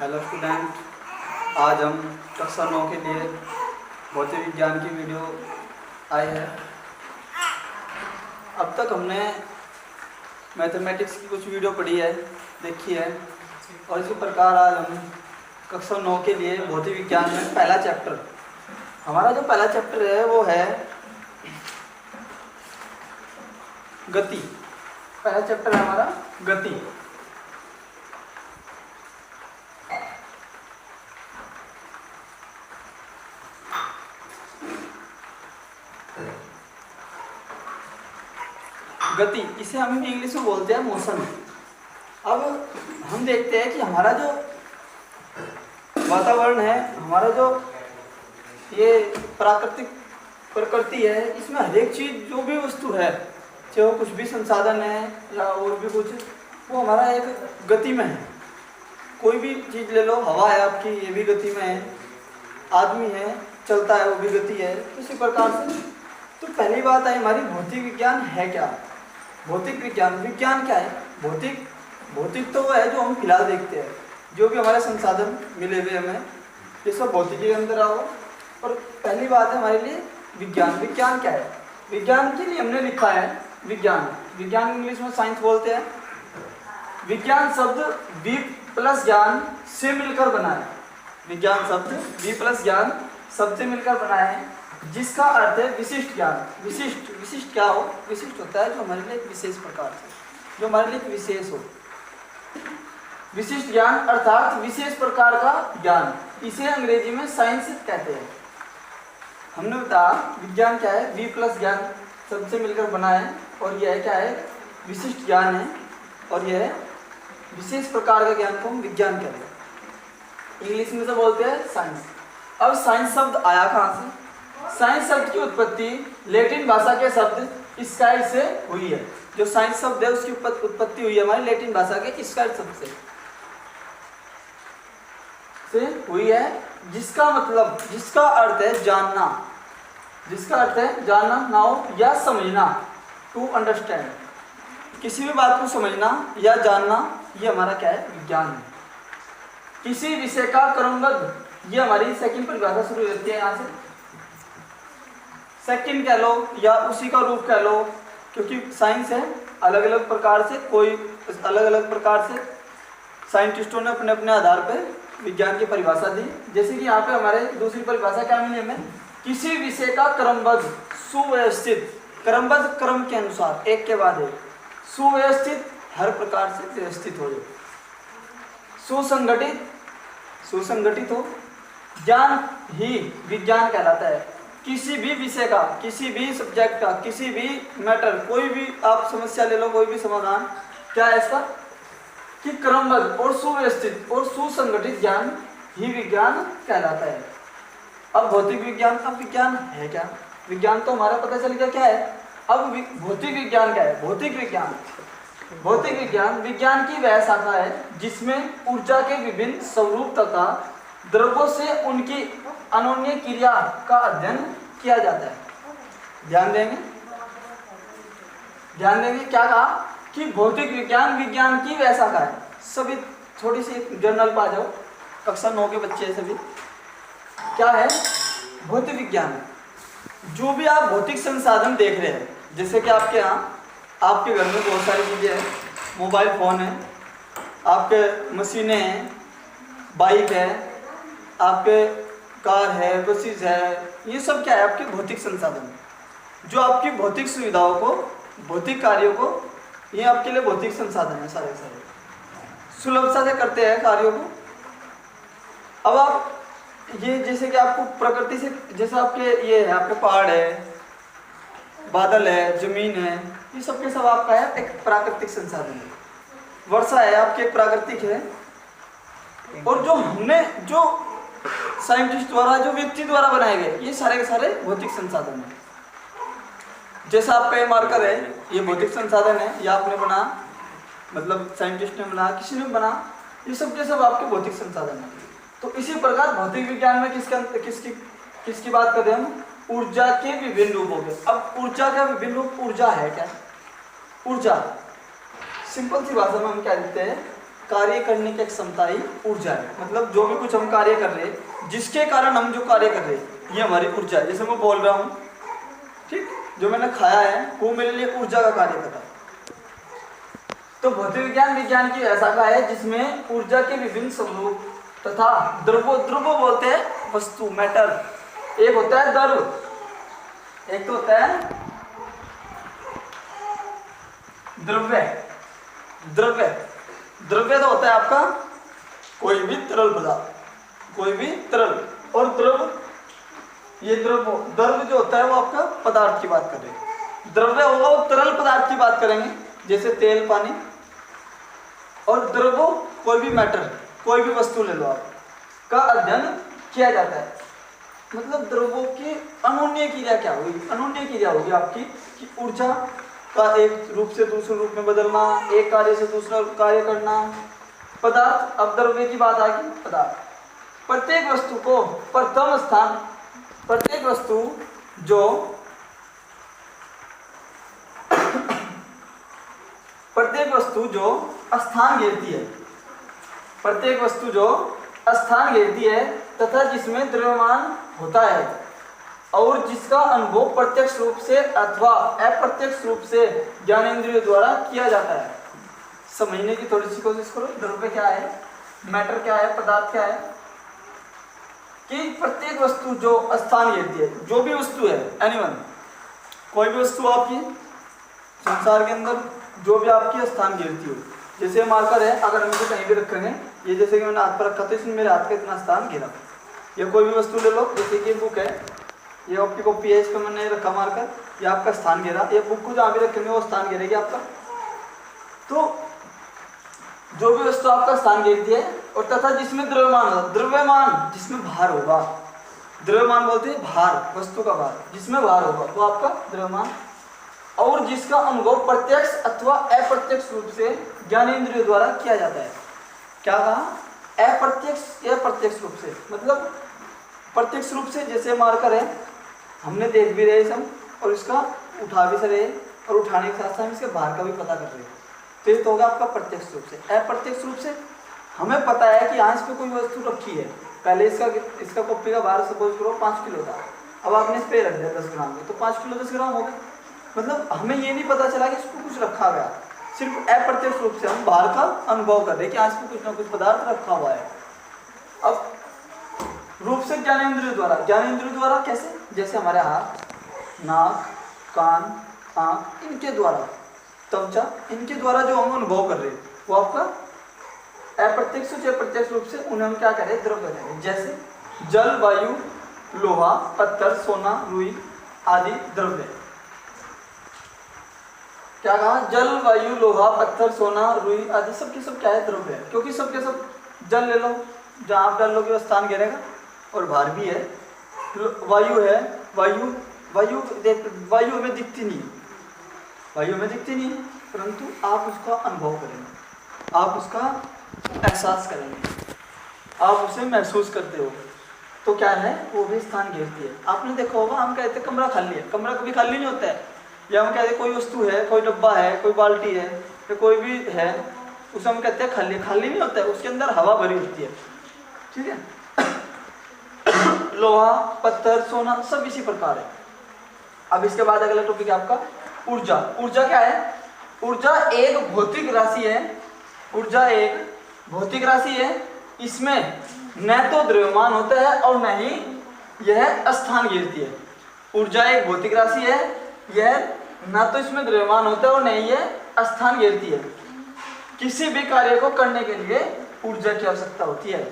Hello student, आज हम कक्षा 9 के लिए भौतिक विज्ञान की वीडियो आई है। अब तक हमने मैथमेटिक्स की कुछ वीडियो पढ़ी है, देखी है, और इसी प्रकार आज हम कक्षा 9 के लिए भौतिक विज्ञान में पहला चैप्टर, हमारा जो पहला चैप्टर है वो है गति। पहला चैप्टर है हमारा गति। गति, इसे हम इंग्लिश में बोलते हैं मोशन। अब हम देखते हैं कि हमारा जो वातावरण है, हमारा जो ये प्राकृतिक प्रकृति है, इसमें हर एक चीज़ जो भी वस्तु है, चाहे वो कुछ भी संसाधन है या और भी कुछ, वो हमारा एक गति में है। कोई भी चीज़ ले लो, हवा है आपकी, ये भी गति में है, आदमी है चलता है, वो भी गति है। इसी प्रकार से तो पहली बात है हमारी, भौतिक विज्ञान है क्या? भौतिक विज्ञान क्या है? भौतिक तो वो है जो हम फिलहाल देखते हैं, जो भी हमारे संसाधन मिले हुए हमें, ये सब भौतिक के अंदर आओ। और पहली बात है हमारे लिए विज्ञान क्या है? विज्ञान के लिए हमने लिखा है विज्ञान इंग्लिश में साइंस बोलते हैं। विज्ञान शब्द वी प्लस ज्ञान से मिलकर बना है। विज्ञान शब्द वी प्लस ज्ञान शब्द से मिलकर बना है, जिसका अर्थ है विशिष्ट ज्ञान। विशिष्ट क्या हो? विशिष्ट होता है जो हमारे लिए एक विशेष प्रकार से, जो हमारे लिए एक विशेष हो। विशिष्ट ज्ञान अर्थात विशेष प्रकार का ज्ञान, इसे अंग्रेजी में साइंस कहते हैं। हमने बताया विज्ञान क्या है, वी प्लस ज्ञान शब्द से मिलकर बना है, और यह क्या है? विशिष्ट ज्ञान है, और यह विशेष प्रकार का ज्ञान को हम विज्ञान कहते हैं। इंग्लिश में तो बोलते हैं साइंस। अब साइंस शब्द आया कहाँ से? साइंस शब्द की उत्पत्ति लैटिन भाषा के शब्द स्काई से हुई है। जो साइंस शब्द है उसकी उत्पत्ति हुई है हमारी लैटिन भाषा के स्काई शब्द से हुई है, जिसका अर्थ है जानना, नाउ या समझना, टू अंडरस्टैंड। किसी भी बात को समझना या जानना, ये हमारा क्या है? विज्ञान है। किसी विषय का क्रमबद्ध, ये हमारी सेकंड परिभाषा शुरू होती है यहाँ से। सेकंड कह लो या उसी का रूप कह लो, क्योंकि साइंस है अलग अलग प्रकार से, कोई अलग अलग प्रकार से साइंटिस्टों ने अपने अपने आधार पर विज्ञान की परिभाषा दी। जैसे कि यहाँ पे हमारे दूसरी परिभाषा क्या मिली हमें? किसी विषय का क्रमबद्ध सुव्यवस्थित, क्रमबद्ध क्रम के अनुसार एक के बाद एक, सुव्यवस्थित हर प्रकार से व्यवस्थित हो, सुसंगठित हो, ज्ञान ही विज्ञान कहलाता है। किसी भी विषय का, किसी भी सब्जेक्ट का, किसी भी मैटर, कोई भी आप समस्या ले लो, कोई भी समाधान, क्या है इसका? कि क्रमबद्ध और सुव्यवस्थित और सुसंगठित ज्ञान ही विज्ञान कहलाता है। अब भौतिक विज्ञान, अब विज्ञान है क्या? विज्ञान तो हमारा पता चल गया क्या है। अब भौतिक विज्ञान क्या है? भौतिक विज्ञान विज्ञान की वह शाखा है जिसमें ऊर्जा के विभिन्न स्वरूप तथा द्रव्यों से उनकी अनोन्य क्रिया का अध्ययन किया जाता है। ध्यान देंगे क्या कहा? कि भौतिक विज्ञान की वह शाखा है। सभी थोड़ी सी जर्नल पा जाओ, कक्षा 9 के बच्चे सभी, क्या है? भौतिक विज्ञान। जो भी आप भौतिक संसाधन देख रहे हैं, जैसे कि आपके यहाँ, आपके घर में बहुत सारी चीज़ें हैं, मोबाइल फ़ोन है, आपके मशीनें हैं, बाइक है, आपके कार है, बसेस है, ये सब क्या है? आपके भौतिक संसाधन, जो आपकी भौतिक सुविधाओं को, भौतिक कार्यों को, ये आपके लिए भौतिक संसाधन है। सारे सुलभता से करते हैं कार्यों को। अब आप ये, जैसे कि आपको प्रकृति से, जैसे आपके ये है, आपके पहाड़ है, बादल है, जमीन है, ये सब के सब आपका है एक प्राकृतिक संसाधन है। वर्षा है आपकी एक प्राकृतिक है। और जो साइंटिस्ट द्वारा, जो व्यक्ति द्वारा बनाए गए, ये सारे के सारे भौतिक संसाधन है। जैसा आपका ये मार्कर है, ये भौतिक संसाधन है, ये आपने बना, मतलब साइंटिस्ट ने बना, किसी ने बना, ये सब के सब आपके भौतिक संसाधन है। तो इसी प्रकार भौतिक विज्ञान में किसकी बात करते हैं हम? ऊर्जा के विभिन्न रूपों के। अब ऊर्जा का विभिन्न रूप, ऊर्जा है क्या? ऊर्जा सिंपल सी भाषा में हम क्या लिखते हैं? कार्य करने की क्षमता ही ऊर्जा है। मतलब जो भी कुछ हम कार्य कर रहे हैं, जिसके कारण हम जो कार्य कर रहे हैं, ये हमारी ऊर्जा है। जैसे मैं बोल रहा हूँ, ठीक, जो मैंने खाया है वो मेरे लिए ऊर्जा का कार्य कर रहा है। तो भौतिक विज्ञान की ऐसा का है जिसमें ऊर्जा के विभिन्न स्वरूप तथा द्रव्य बोलते हैं वस्तु, मैटर। एक होता है द्रव्य, एक तो होता है द्रव्य। द्रव्य तो होता है आपका कोई भी तरल पदार्थ, कोई भी तरल, और द्रव्य, ये द्रव्य जो होता है वो आपका पदार्थ की बात कर रहे हैं। द्रव्य होगा वो तरल पदार्थ की बात करेंगे, जैसे तेल, पानी। और द्रव्य कोई भी मैटर, कोई भी वस्तु ले लो आप, का अध्ययन किया जाता है। मतलब द्रव्यों की अनोन्य क्रिया क्या होगी? अनोन्य क्रिया होगी आपकी कि ऊर्जा का एक रूप से दूसरे रूप में बदलना, एक कार्य से दूसरा कार्य करना। पदार्थ, अब द्रव्य की बात आ गई। पदार्थ, प्रत्येक वस्तु को प्रथम स्थान, प्रत्येक वस्तु जो प्रत्येक वस्तु जो स्थान घेरती है, प्रत्येक वस्तु जो स्थान घेरती है तथा जिसमें द्रव्यमान होता है और जिसका अनुभव प्रत्यक्ष रूप से अथवा अप्रत्यक्ष रूप से ज्ञानेंद्रियों द्वारा किया जाता है। समझने की थोड़ी सी कोशिश करो। द्रव्य क्या है, मैटर क्या है, पदार्थ क्या है? कि प्रत्येक वस्तु जो स्थान घेरती है, जो भी वस्तु है, एनीवन, कोई भी वस्तु आपकी संसार के अंदर जो भी आपकी स्थान घेरती हो। जैसे मार्कर है, अगर हम इसे कहीं भी रखेंगे, ये जैसे कि मैंने हाथ पर रखा तो इसने मेरे हाथ का इतना स्थान घेरा। या कोई भी वस्तु ले लो, जैसे कि बुक है, ये आपकी कॉपी है, इस पर मैंने रखा मार्कर, ये आपका स्थान घेरा। ये बुक को जहाँ भी रखेंगे वो स्थान घेरेगी आपका। तो जो भी वस्तु आपका स्थान घेरती है, और तथा जिसमें द्रव्यमान होगा, द्रव्यमान जिसमें भार होगा, द्रव्यमान बोलते हैं भार, वस्तु का भार, जिसमें भार होगा वो आपका द्रव्यमान, और जिसका अनुभव प्रत्यक्ष अथवा अप्रत्यक्ष रूप से ज्ञानेंद्रियों द्वारा किया जाता है। क्या कहा? अप्रत्यक्ष या प्रत्यक्ष रूप से। मतलब प्रत्यक्ष रूप से, जैसे मार्कर है, हमने देख भी रहे सब, और इसका उठा भी से रहे, और उठाने के साथ साथ इसके भार का भी पता कर रहे हैं, तो ये तो होगा आपका प्रत्यक्ष रूप से। अप्रत्यक्ष रूप से हमें पता है कि यहाँ इस पर कोई वस्तु रखी है, पहले इसका कॉपी का भार सपोज करो 5 किलो था, अब आपने इस पे रख दिया 10 ग्राम में, तो 5 किलो 10 ग्राम हो गए। मतलब हमें ये नहीं पता चला कि इसको कुछ रखा गया, सिर्फ अप्रत्यक्ष रूप से हम भार का अनुभव कर रहे हैं कि आज में कुछ ना कुछ पदार्थ रखा हुआ है। अब रूप से ज्ञानेंद्रियों द्वारा, ज्ञानेंद्रियों द्वारा कैसे? जैसे हमारे हाथ, नाक, कान, आँख, इनके द्वारा, त्वचा, इनके द्वारा जो हम अनुभव कर रहे हैं वो आपका अप्रत्यक्ष या प्रत्यक्ष रूप से उन्हें हम क्या करें? द्रव्य करें। जैसे जल, वायु, लोहा, पत्थर, सोना, रुई आदि द्रव्य। क्या कहा? जल, वायु, लोहा, पत्थर, सोना, रुई आदि सबके सब क्या है? द्रव्य है। क्योंकि सबके सब, जल ले लो, जहाँ आप डाल लोगे वो स्थान घेरेगा, और भार भी है। वायु है, वायु हमें दिखती नहीं है, वायु हमें दिखती नहीं है, परंतु आप उसका अनुभव करेंगे, आप उसका एहसास करेंगे, आप उसे महसूस करते हो, तो क्या है? वो भी स्थान घेरती है। आपने देखा होगा, हम कहते हैं कमरा खाली है, कमरा कभी खाली नहीं होता है। या हम कहते हैं कोई वस्तु है, कोई डब्बा है, कोई बाल्टी है, या कोई भी है, उसे हम कहते हैं खाली, खाली नहीं होता है, उसके अंदर हवा भरी होती है। ठीक है? लोहा, पत्थर, सोना सब इसी प्रकार है। अब इसके बाद अगला टॉपिक है आपका ऊर्जा। ऊर्जा क्या है? ऊर्जा एक भौतिक राशि है। ऊर्जा एक भौतिक राशि है। इसमें न तो द्रव्यमान होता है और न ही यह स्थान घेरती है। ऊर्जा एक भौतिक राशि है, यह न तो इसमें द्रव्यमान होता है और न ही यह स्थान घेरती है। किसी भी कार्य को करने के लिए ऊर्जा की आवश्यकता होती है।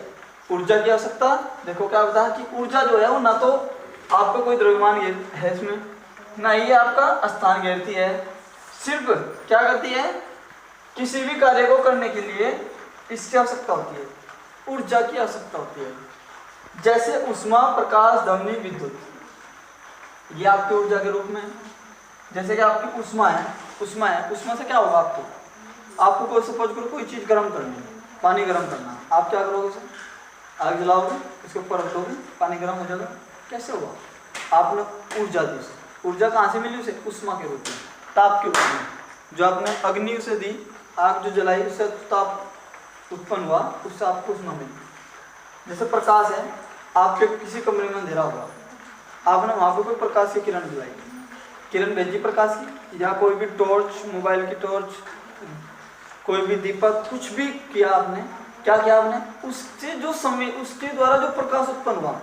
ऊर्जा की आवश्यकता देखो क्या होता है कि ऊर्जा जो है वो ना तो आपका कोई द्रव्यमान है इसमें, ना ही आपका स्थान घेरती है। सिर्फ क्या करती है? किसी भी कार्य को करने के लिए इसकी आवश्यकता होती है, ऊर्जा की आवश्यकता होती है। जैसे उष्मा, प्रकाश, ध्वनि, विद्युत, ये आपकी ऊर्जा के रूप में। जैसे कि आपकी उष्मा है, उष्मा से क्या होगा? आपको कोई सपोज करो कोई चीज़ गर्म करनी है, पानी गर्म करना, आप क्या करोगे? उसे आग जलाओगे, उसके ऊपर रख दोगे, पानी गर्म हो जाएगा। कैसे होगा? आपने ऊर्जा दी उसे। ऊर्जा कहाँ से मिली उसे? उष्मा के रूप में, ताप के रूप में। जो आपने अग्नि उसे दी, आग जो जलाई, उससे ताप उत्पन्न हुआ उससे आपको उष्मा मिली। जैसे प्रकाश है, आपके किसी कमरे में अंधेरा होगा, आपने वहाँ पर कोई प्रकाश की किरण दिलाई, किरण भेजी प्रकाश की, या कोई भी टॉर्च, मोबाइल की टॉर्च, कोई भी दीपक, कुछ भी किया आपने, क्या किया आपने, उससे जो समय, उसके द्वारा जो प्रकाश उत्पन्न हुआ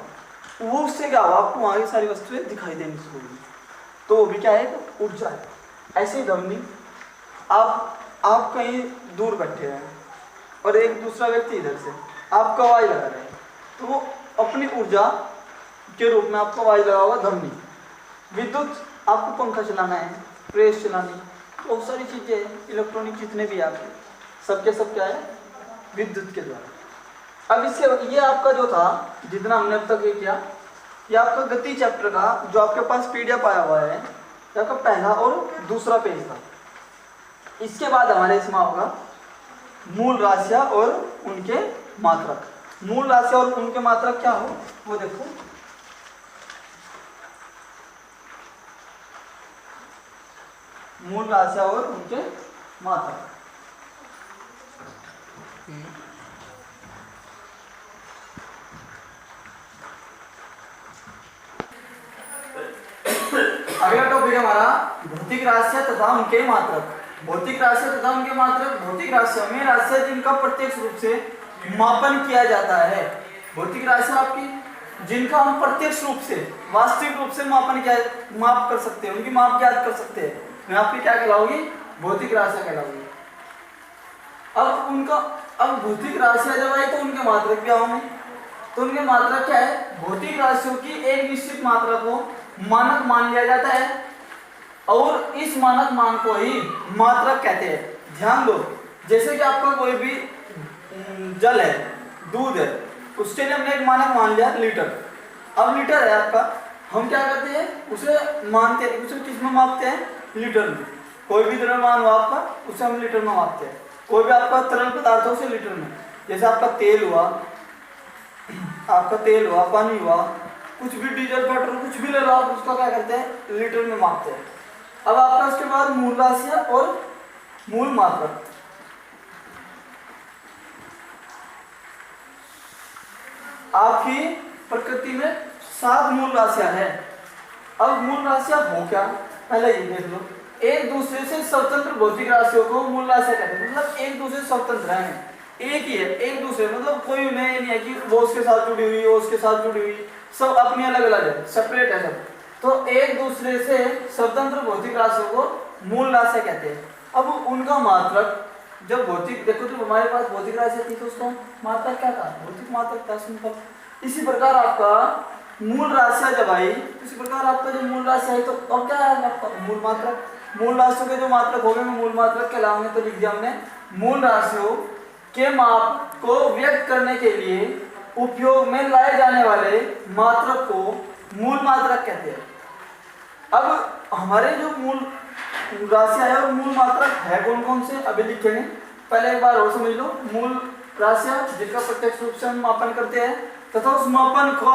वो उससे क्या हुआ, आपको वहाँ की सारी वस्तुएं दिखाई देनी शुरू हुई, तो वो भी क्या है, तो ऊर्जा है। ऐसे ही ध्वनि, आप कहीं दूर बैठे हैं और एक दूसरा व्यक्ति इधर से आपको आवाज़ लगा रहे हैं, तो वो अपनी ऊर्जा के रूप में आपको आवाज़ लगा होगा ध्वनि। विद्युत, आपको पंखा चलाना है, प्रेस चलानी, बहुत सारी चीज़ें हैं, इलेक्ट्रॉनिक जितने भी आपके, सबके सब क्या है, विद्युत के द्वारा। अब इससे ये आपका जो था, जितना हमने अब तक ये किया, ये आपका गति चैप्टर का जो आपके पास पीडीएफ आया हुआ है, ये आपका पहला और दूसरा पेज था। इसके बाद हमारे इसमें होगा मूल राशियाँ और उनके मात्रक। मूल राशियाँ और उनके मात्रक क्या हो, वो देखो। मूल राशियाँ और उनके मात्रक, अगला टॉपिक हमारा भौतिक राशियां तथा उनके मात्रक। भौतिक राशियां तथा उनके मात्रक। भौतिक राशियों में राशियां जिनका प्रत्यक्ष रूप से मापन किया जाता है। भौतिक राशियां आपकी जिनका हम प्रत्यक्ष रूप से, वास्तविक रूप से माप कर सकते हैं, उनकी माप ज्ञात कर सकते हैं, मैं आपकी क्या कहलाऊंगी, भौतिक राशियां कहलाऊंगी। अब भौतिक राशियां जब आई तो उनके मात्रक क्या होंगे, तो उनके मात्रक क्या है, भौतिक राशियों की एक निश्चित मात्रा को मानक मान लिया जाता है और इस मानक मान को ही मात्रक कहते हैं। ध्यान दो, जैसे कि आपका कोई भी जल है, दूध है, उसके लिए हमने एक मानक मान लिया लीटर। अब लीटर है आपका, हम क्या करते हैं, उसे मानते हैं, उसे किस में मापते हैं, लीटर में। कोई भी द्रव्यमान हुआ आपका, उसे हम लीटर में मापते हैं। कोई भी आपका तरल पदार्थ हो, उसे लीटर में। जैसे आपका तेल हुआ, पानी हुआ, कुछ भी डीजल पेट्रोल कुछ भी ले लो आप, उसका क्या करते हैं, लीटर में मापते हैं। अब आपका उसके बाद मूल राशियां और मूल मात्रक। आपकी प्रकृति में 7 मूल राशियां हैं। अब मूल राशियां हो क्या, पहले ये देख लो। एक दूसरे से स्वतंत्र भौतिक राशियों को मूल राशियां कहते हैं, मतलब एक दूसरे से स्वतंत्र है, एक ही है, एक दूसरे, मतलब कोई उन्हें नहीं है कि वो उसके साथ जुड़ी हुई, वो उसके साथ जुड़ी हुई, सब अपनी अलग अलग है, सेपरेट है सब। तो एक दूसरे से स्वतंत्र भौतिक राशियों को मूल राशियां कहते हैं। अब उनका मात्रक, जब भौतिक देखो, तो हमारे पास भौतिक राशियां थी तो उसका मात्रक क्या था, भौतिक मात्रक था, सिंपल। इसी प्रकार आपका मूल राशियां जब आई, इसी प्रकार आपका जो मूल राशि आई, तो अब क्या है आपका मूल मात्रक। मूल राशियों के जो मात्रक हो गए मूल मात्रक कहलाएंगे। तो लिख दिया हमने, मूल राशियों के माप को व्यक्त करने के लिए उपयोग में लाए जाने वाले मात्रक को मूल मात्रक कहते हैं। अब हमारे जो मूल राशियां है और मूल मात्रक है कौन कौन से, अभी लिखेंगे। पहले एक बार और समझ लो, मूल राशियां जिनका प्रत्यक्ष रूप से हम मापन करते हैं तथा उस मापन को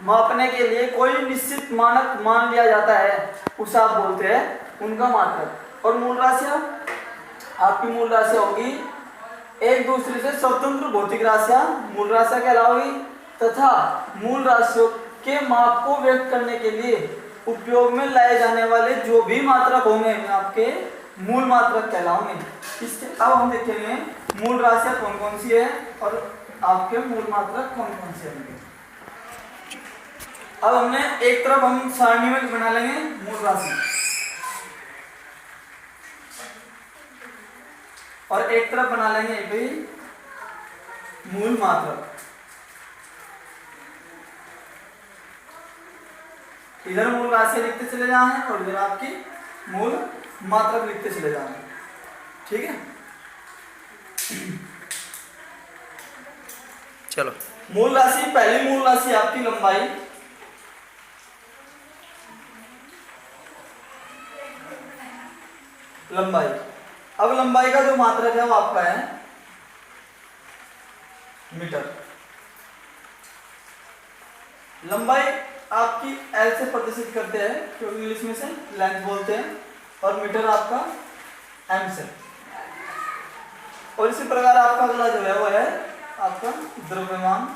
मापने के लिए कोई निश्चित मानक मान लिया जाता है, उसे आप बोलते हैं उनका मात्रक। और मूल राशियां, आपकी मूल राशियां होगी एक दूसरे से स्वतंत्र भौतिक राशियां मूल राशियां कहलाओगी, तथा मूल राशियों के माप को व्यक्त करने के लिए उपयोग में लाए जाने वाले जो भी मात्रक होंगे आपके मूल मात्रक कहलाओगे। इसके अब हम देखेंगे मूल राशियां कौन कौन सी है और आपके मूल मात्रक कौन कौन से होंगे। अब हमने एक तरफ हम सारणी में बना लेंगे मूल राशि और एक तरफ बना लेंगे भाई मूल मात्रक। इधर मूल राशि लिखते चले जाएं और इधर आपकी मूल मात्रक लिखते चले जाएं, ठीक है। चलो, मूल राशि, पहली मूल राशि आपकी लंबाई। लंबाई, अब लंबाई का जो मात्रक है वो आपका है मीटर। लंबाई आपकी एल से प्रदर्शित करते हैं, क्योंकि इंग्लिश में से लेंथ बोलते हैं, और मीटर आपका एम से। और इसी प्रकार आपका अगला जो है वो है आपका द्रव्यमान।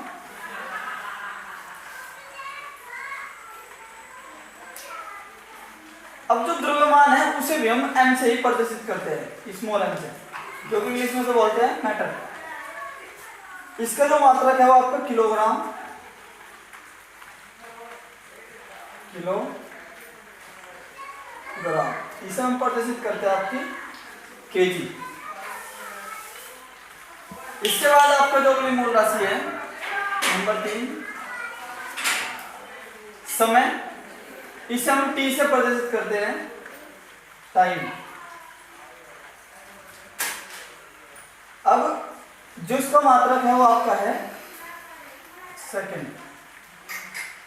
अब जो द्रव्यमान है उसे भी हम m से ही प्रदर्शित करते हैं, स्मॉल m से, जो कि इंग्लिश में से बोलते हैं मैटर। इसका जो मात्रक है वो आपका किलोग्राम, इसे हम प्रदर्शित करते हैं आपकी केजी। इसके बाद आपका जो अगली मूल राशि है नंबर 3 समय, इसे हम टी से प्रदर्शित करते हैं टाइम। अब जो इसका मात्रक है वो आपका है सेकंड,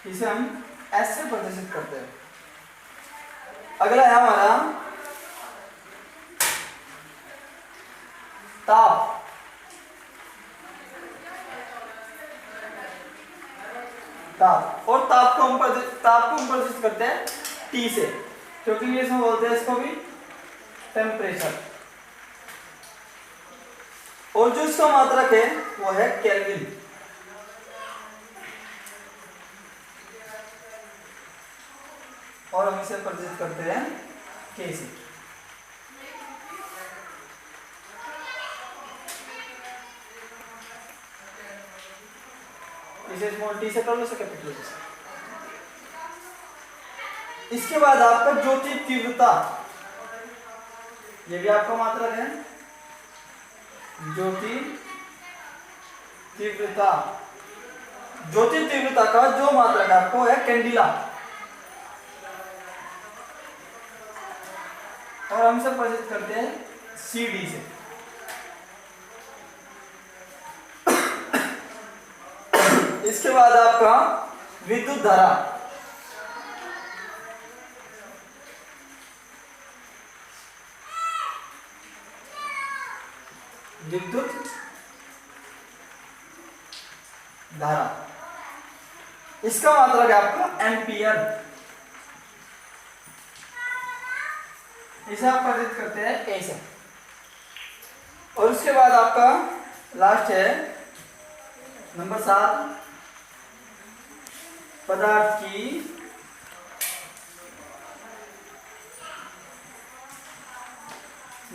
इसे हम एस से प्रदर्शित करते हैं। अगला है हमारा ताप। और ताप को हम प्रदर्शित करते हैं टी से, क्योंकि इंग्लिश में बोलते हैं इसको भी टेम्परेचर। और जो इसका मात्रक है वो है केल्विन। और हम इसे प्रदर्शित करते हैं के से। इसे स्मॉल टी से कर लो, इसे कैपिटल टी से। इसके बाद आपका ज्योति तीव्रता, ये भी आपका मात्रक है ज्योति तीव्रता। ज्योति तीव्रता का जो मात्रक आपको है कैंडिला, और हम इसे प्रदर्शित करते हैं CD से। इसके बाद आपका विद्युत धारा, इसका मात्रक है आपका एम्पियर। इसे आप प्रदर्शित करते हैं ए से। और उसके बाद आपका लास्ट है नंबर 7 पदार्थ की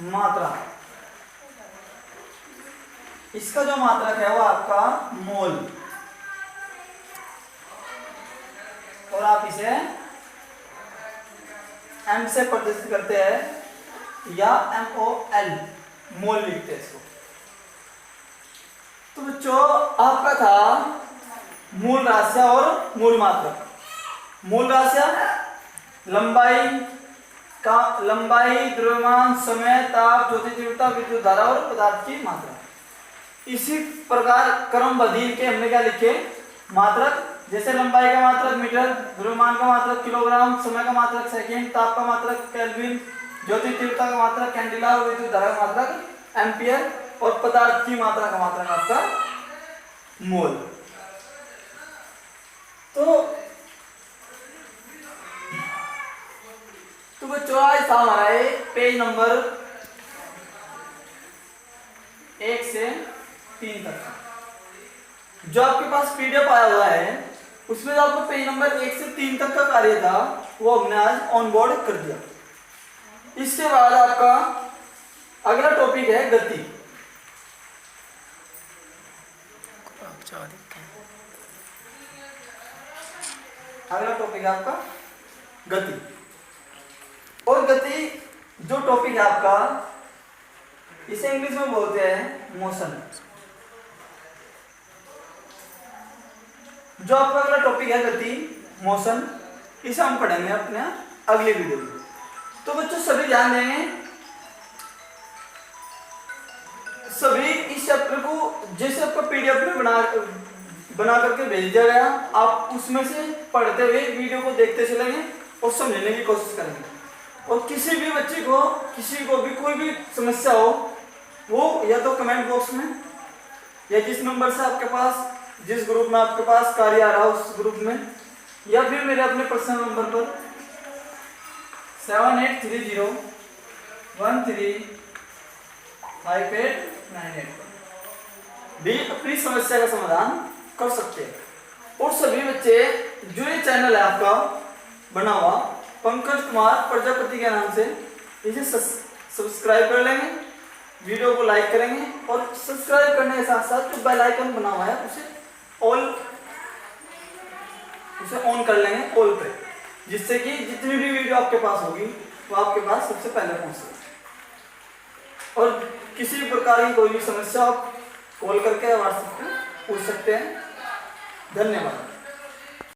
मात्रा। इसका जो मात्रक है वो आपका मोल, और आप इसे m से प्रदर्शित करते हैं या MOL, मोल लिखते हैं इसको। तो बच्चों आपका था मूल राशियां और मूल मात्रक। मूल राशियां लंबाई, द्रव्यमान, समय, ताप, ज्योति तीव्रता, विद्युत धारा और पदार्थ की मात्रा। इसी प्रकार क्रमबद्ध के हमने क्या लिखे मात्रक, जैसे लंबाई का मात्रक मीटर, द्रव्यमान का मात्रक किलोग्राम, समय का मात्रक सेकंड, ताप का मात्रक केल्विन, ज्योति तीव्रता का मात्रक कैंडिला, विद्युत धारा का मात्रक एम्पियर, और पदार्थ की मात्रा का मात्रक आपका मोल। तो बच्चों आज था हमारा पेज नंबर 1 से 3 तक। जो आपके पास PDF आया हुआ है उसमें आपको पेज नंबर 1 से 3 तक का कार्य था वो हमने आज ऑन बोर्ड कर दिया। इसके बाद आपका अगला टॉपिक है गति। अगला टॉपिक है आपका गति। और गति जो टॉपिक है आपका, इसे इंग्लिश में बोलते हैं मोशन। जो आपका अगला टॉपिक है गति, मोशन, इसे हम पढ़ेंगे अपने अगली वीडियो में। तो बच्चों सभी ध्यान देंगे, सभी इस चैप्टर को जैसे आपका PDF में बना करके भेज दिया गया, आप उसमें से पढ़ते हुए वीडियो को देखते चलेंगे और समझने की कोशिश करेंगे। और किसी भी बच्चे को, किसी को भी कोई भी समस्या हो, वो या तो कमेंट बॉक्स में या जिस नंबर से आपके पास, जिस ग्रुप में आपके पास कार्य आ रहा है उस ग्रुप में, या फिर मेरे अपने पर्सनल नंबर पर 78301358 भी अपनी समस्या का समाधान कर सकते हैं। और सभी बच्चे जो ये चैनल है आपका बना हुआ पंकज कुमार प्रजापति के नाम से, इसे सब्सक्राइब कर लेंगे, वीडियो को लाइक करेंगे और सब्सक्राइब करने के साथ साथ जो बेल आइकन बना हुआ है उसे ऑन कर लेंगे ऑल पे, जिससे कि जितनी भी वीडियो आपके पास होगी वो आपके पास सबसे पहले पहुंच सके। और किसी भी प्रकार की कोई भी समस्या आप कॉल करके व्हाट्सएप पे पूछ सकते हैं। धन्यवाद।